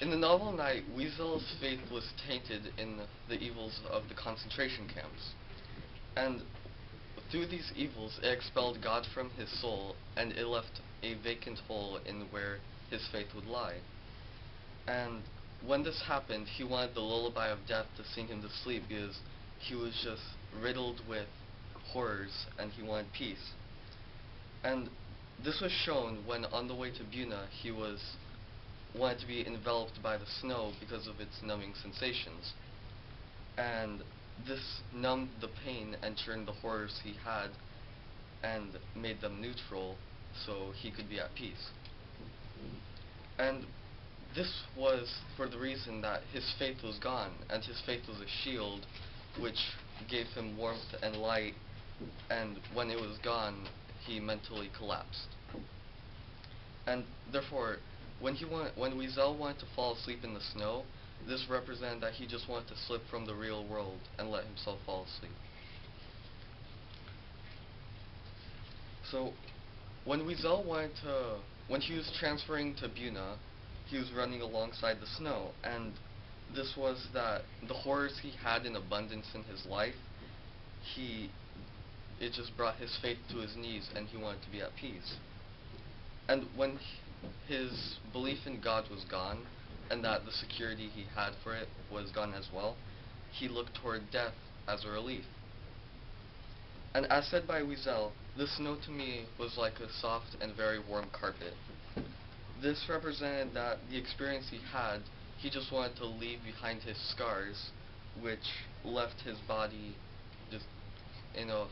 In the novel Night, Weasel's faith was tainted in the evils of the concentration camps. And through these evils, it expelled God from his soul, and it left a vacant hole in where his faith would lie. And when this happened, he wanted the lullaby of death to sing him to sleep because he was just riddled with horrors and he wanted peace. And this was shown when on the way to Buna, he wanted to be enveloped by the snow because of its numbing sensations. And this numbed the pain and turned the horrors he had and made them neutral so he could be at peace. And this was for the reason that his faith was gone, and his faith was a shield which gave him warmth and light, and when it was gone, he mentally collapsed. And therefore, when Weasel wanted to fall asleep in the snow, this represented that he just wanted to slip from the real world and let himself fall asleep. So, when when he was transferring to Buna, he was running alongside the snow, and this was that the horrors he had in abundance in his life, it just brought his faith to his knees, and he wanted to be at peace. And when his belief in God was gone, and that the security he had for it was gone as well, he looked toward death as a relief. And as said by Weasel, the snow to me was like a soft and very warm carpet. This represented that the experience he had, he just wanted to leave behind his scars, which left his body just in a um,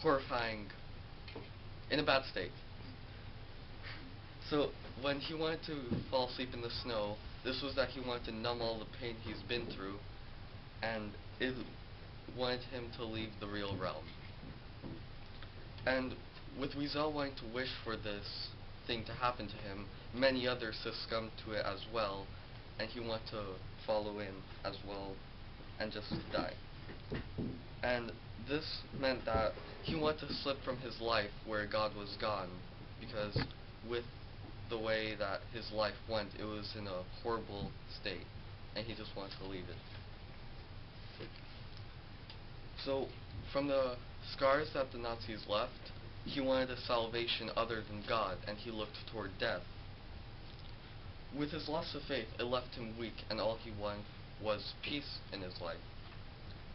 horrifying, in a bad state. So when he wanted to fall asleep in the snow, this was that he wanted to numb all the pain he's been through, and it wanted him to leave the real realm. And with Weasel wanting to wish for this thing to happen to him, many others succumbed to it as well, and he wanted to follow in as well and just die. And this meant that he wanted to slip from his life where God was gone, because with the way that his life went, it was in a horrible state, and he just wanted to leave it. So, from the scars that the Nazis left, he wanted a salvation other than God, and he looked toward death. With his loss of faith, it left him weak, and all he wanted was peace in his life.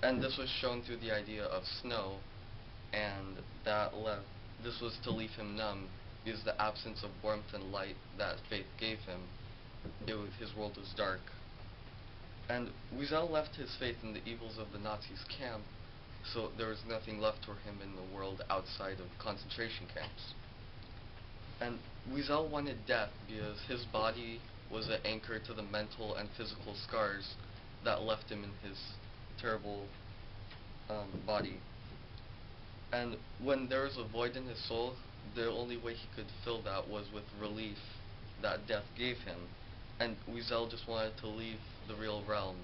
And this was shown through the idea of snow, and this was to leave him numb, because the absence of warmth and light that faith gave him, his world was dark. And Wiesel left his faith in the evils of the Nazis' camp, so there was nothing left for him in the world outside of concentration camps. And Wiesel wanted death because his body was an anchor to the mental and physical scars that left him in his terrible body. And when there was a void in his soul, the only way he could fill that was with relief that death gave him. And Wiesel just wanted to leave the real realm,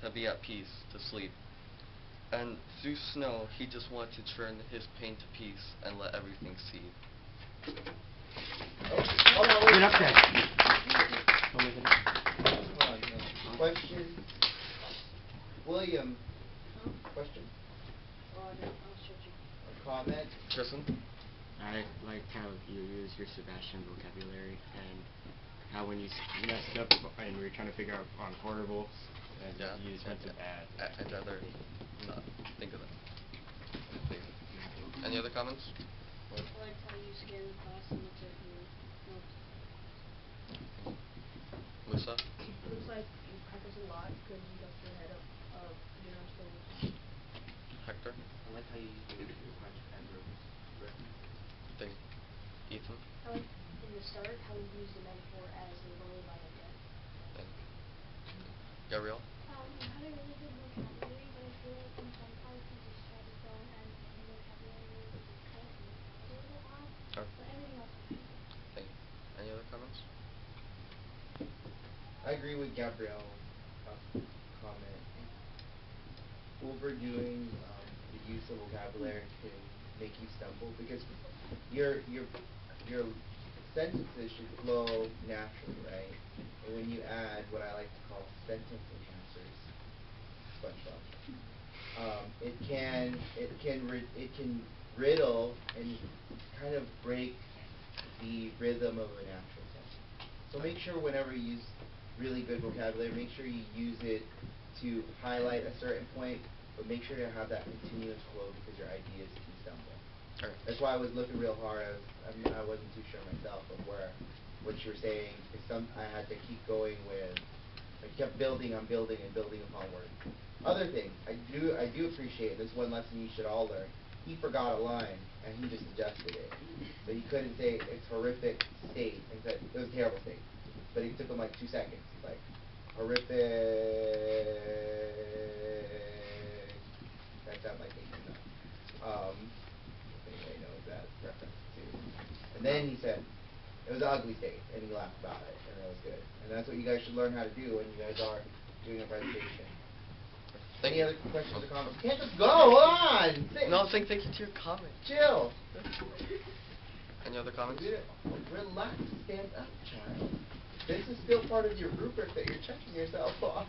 to be at peace, to sleep. And through snow, he just wanted to turn his pain to peace and let everything seethe. Get up there. Question. William. Question? A comment? Tristan? I liked how you used your Sebastain vocabulary, and how when you messed up and we were trying to figure out on horrible, and you just went to bad. I'd rather not think of that. Any other comments? I liked how you scanned the class and looked at your notes. Musa? Looks like you practice a lot because you got your head up of dinner skills. Hector? I like how you used the much adverbs. Thing. Ethan? I liked in the start how you used the metaphor as the lullaby of death. Thing. Gabrielle? You had a really good vocabulary, but I feel like in some parts you just tried to throw in as many vocabulary words as you could, and it was a little odd. Sure. But everything else was pretty good. Thank you. Any other comments? I agree with Gabrielle's comment. Overdoing the use of vocabulary can make you stumble because your sentences should flow naturally, right? And when you add what I like to call sentence enhancers, SpongeBob, it can riddle and kind of break the rhythm of a natural sentence. So make sure whenever you use really good vocabulary, make sure you use it to highlight a certain point, but make sure to have that continuous flow because your ideas can stumble. Alright. That's why I was looking real hard. I wasn't too sure myself of what you were saying because I had to keep going with. I kept building on building and building upon words. Other thing, I do appreciate. This one lesson you should all learn. He forgot a line and he just adjusted it. So he couldn't say it's horrific state and said it was a terrible state. But it took him like 2 seconds. He's like horrific. That sounds like it, you know. If anybody knows that reference too. And then he said it was an ugly state, and he laughed about it, and it was good. And that's what you guys should learn how to do when you guys are doing a presentation. Any other questions or comments? You can't just go on. No, thank you to your comment. Chill. Any other comments? Relax. Stand up, child. This is still part of your rubric that you're checking yourself off.